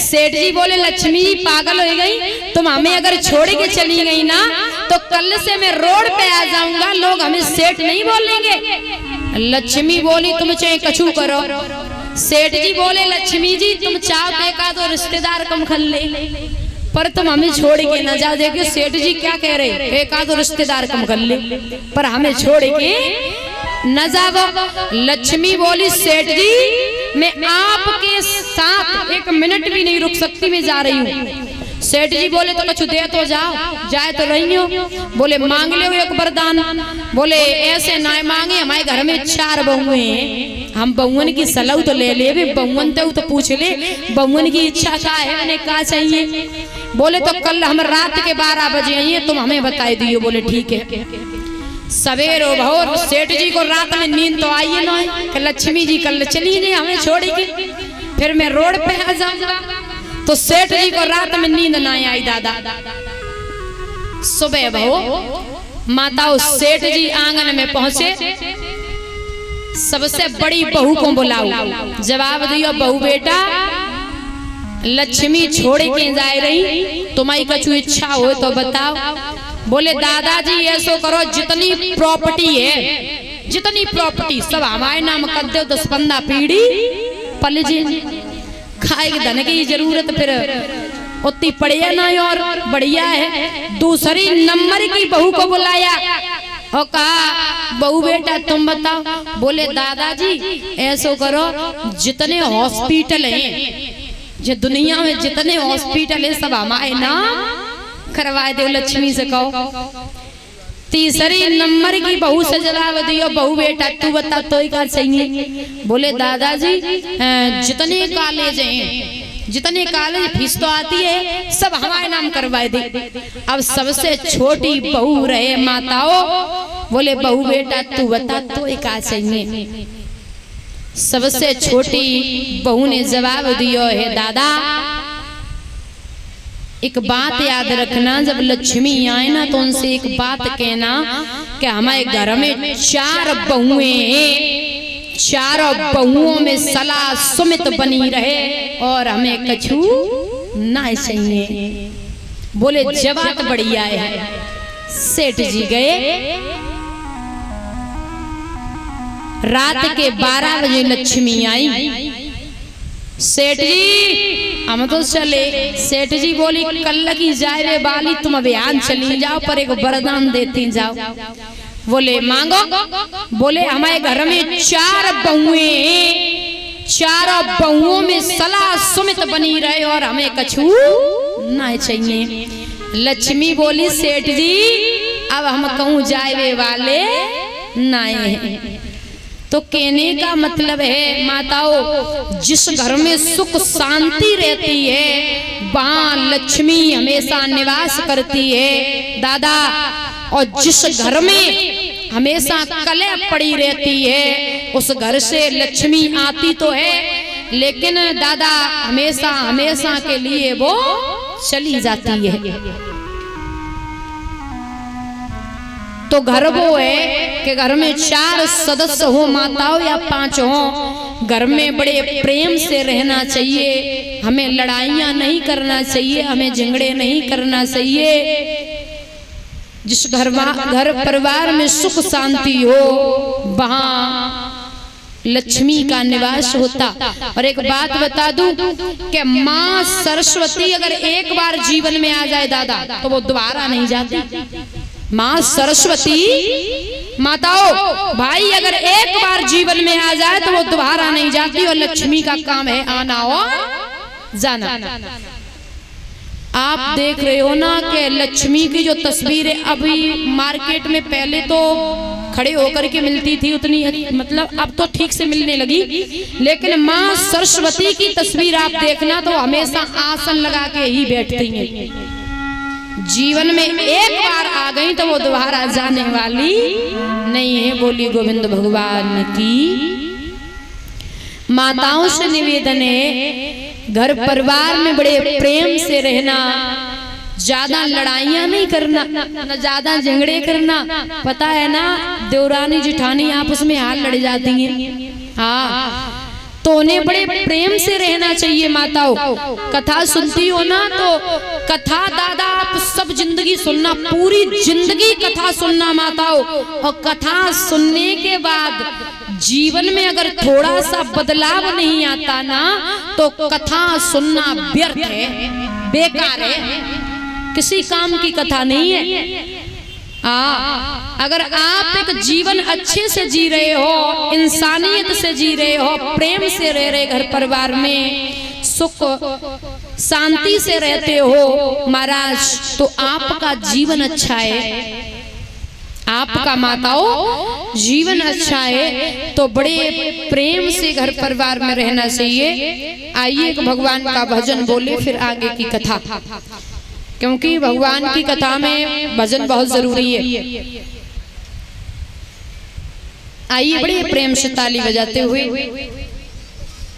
सेठ जी बोले लक्ष्मी जी पागल हो गई, तुम हमें अगर छोड़ के चली गई ना तो कल से मैं रोड पे आ जाऊंगा, लोग हमें सेठ नहीं बोलेंगे। लक्ष्मी बोली तुम चाहे कछु करो। सेठ जी बोले लक्ष्मी जी तुम चाहो देखा तो रिश्तेदार कम खल ले, पर तुम हमें छोड़ के न जाओ। देखिए सेठ जी क्या कह रहे, एक आध रिश्तेदार कम कर ले पर हमें छोड़ के न जाओ। लक्ष्मी बोली सेठ जी मैं आपके साथ एक मिनट भी नहीं रुक सकती, मैं जा रही हूँ। सेठ जी बोले तो कुछ दे तो जाओ, जाए तो रही हो। बोले मांग ले एक वरदान। बोले ऐसे ना मांगे, हमारे घर में 4 बहुएं हैं, हम बहुअन की सलाह तो ले ले, बहुअन तो पूछ ले बहुअन की इच्छा क्या है, उन्हें क्या चाहिए। बोले तो कल हम रात के 12 बजे आइए, तुम हमें बता दियो। बोले ठीक है। सवेर भोर सेठ जी को रात में नींद तो आई ना कि लक्ष्मी जी कल चली गई हमें छोड़ के, फिर मैं रोड पे आ जाऊंगा। तो सेठ जी को रात में नींद ना आई दादा। सुबह बहू माताओं सेठ जी आंगन में पहुंचे, सबसे बड़ी बहू को बुलाओ, जवाब दियो बहू बेटा लक्ष्मी छोड़ के जा रही, तुम्हारी कछु इच्छा हो तो बताओ। बोले दादाजी ऐसो करो जितनी प्रॉपर्टी है, जितनी प्रॉपर्टी सब हमारे नाम कर दो, 10-15 पीढ़ी पल जी, खाए के धन की जरूरत फिर उतनी पड़े ना और बढ़िया है। दूसरी नंबर की बहू को बुलाया और कहा बहू बेटा तुम बताओ। बोले दादाजी ऐसो करो जितने हॉस्पिटल हैं, जो दुनिया में जितने हॉस्पिटल है सब हमारे नाम करवा दो, लक्ष्मी से कहो। तीसरी नंबर की बहू से जवाब दियो बहू बेटा तू बता तो ही का चाहिए। बोले दादाजी जितने कॉलेज हैं, जितने कॉलेज फीस तो आती है सब हमारे नाम करवाए दे। अब सबसे छोटी बहू रहे माताओं, बोले बहू बेटा तू बता तो ही का चाहिए। सबसे छोटी बहू ने जवाब दियो है दादा एक बात याद रखना, जब लक्ष्मी आए ना तो उनसे एक बात कहना कि हमारे घर में 4 बहुएं हैं, 4 बहुओं में सलाह सुमित बनी रहे और हमें कछु ना चाहिए। बोले जवाब बढ़िया है। सेठ जी गए, रात के 12 बजे लक्ष्मी आई। सेठ जी हम तो चले। सेठ जी बोली कल की जाए वाली तुम अभियान चली जाओ, पर एक वरदान देती जाओ। बोले मांगो। बोले हमारे घर में 4 बहुएं, 4 बहुओं में सलाह सुमित बनी रहे और हमें कछु ना चाहिए। लक्ष्मी बोली सेठ जी अब हम कहूँ जाए वाले ना है। तो कहने का मतलब है माताओं जिस घर में सुख शांति रहती है वहाँ लक्ष्मी हमेशा निवास करती है दादा, और जिस घर में हमेशा कलह पड़ी रहती है उस घर से लक्ष्मी आती तो है लेकिन दादा हमेशा हमेशा के लिए वो चली जाती है। तो घर वो है कि घर में 4 सदस्य हो माताओं या 5 हो, घर में बड़े प्रेम से रहना चाहिए, हमें लड़ाइयाँ नहीं करना चाहिए, हमें झगड़े नहीं करना चाहिए। जिस घर परिवार में सुख शांति हो वहाँ लक्ष्मी का निवास होता। और एक बात बता दूं कि माँ सरस्वती अगर एक बार जीवन में आ जाए दादा तो वो दोबारा नहीं जाती। माँ सरस्वती माताओं भाई अगर एक बार जीवन में आ जाए तो वो दोबारा नहीं जाती, और लक्ष्मी का काम है आना और जाना। आप देख रहे हो ना कि लक्ष्मी की जो तस्वीरें अभी मार्केट में पहले तो खड़े होकर के मिलती थी उतनी, मतलब अब तो ठीक से मिलने लगी, लेकिन माँ सरस्वती की तस्वीर आप देखना तो हमेशा आसन लगा के ही बैठती हैं। जीवन में एक बार आ गई तो वो दोबारा जाने वाली नहीं है। बोली गोविंद भगवान की। माताओं से निवेदन है घर परिवार में बड़े प्रेम से रहना, ज्यादा लड़ाइयाँ नहीं करना, न ज्यादा झगड़े करना। पता है ना देवरानी जिठानी आपस में हाल लड़ जाती हैं। हाँ तो उन्हें बड़े प्रेम से रहना चाहिए माताओं। कथा सुनती हो ना तो कथा दादा आप सब जिंदगी सुनना, पूरी जिंदगी कथा सुनना माताओं। और कथा सुनने के बाद जीवन में अगर थोड़ा सा बदलाव नहीं आता ना तो कथा सुनना व्यर्थ है, बेकार है, किसी काम की कथा नहीं है। अगर आप एक जीवन अच्छे से जी रहे हो, इंसानियत से जी रहे हो, प्रेम से रह रहे, घर परिवार में सुख शांति से रहते हो महाराज, तो आपका जीवन अच्छा है, आपका माताओं जीवन अच्छा है। तो बड़े प्रेम से घर परिवार में रहना चाहिए। आइए भगवान का भजन बोले, फिर आगे की कथा, क्योंकि भगवान की कथा में भजन बहुत जरूरी है। आइए बड़े प्रेम से ताली बजाते हुए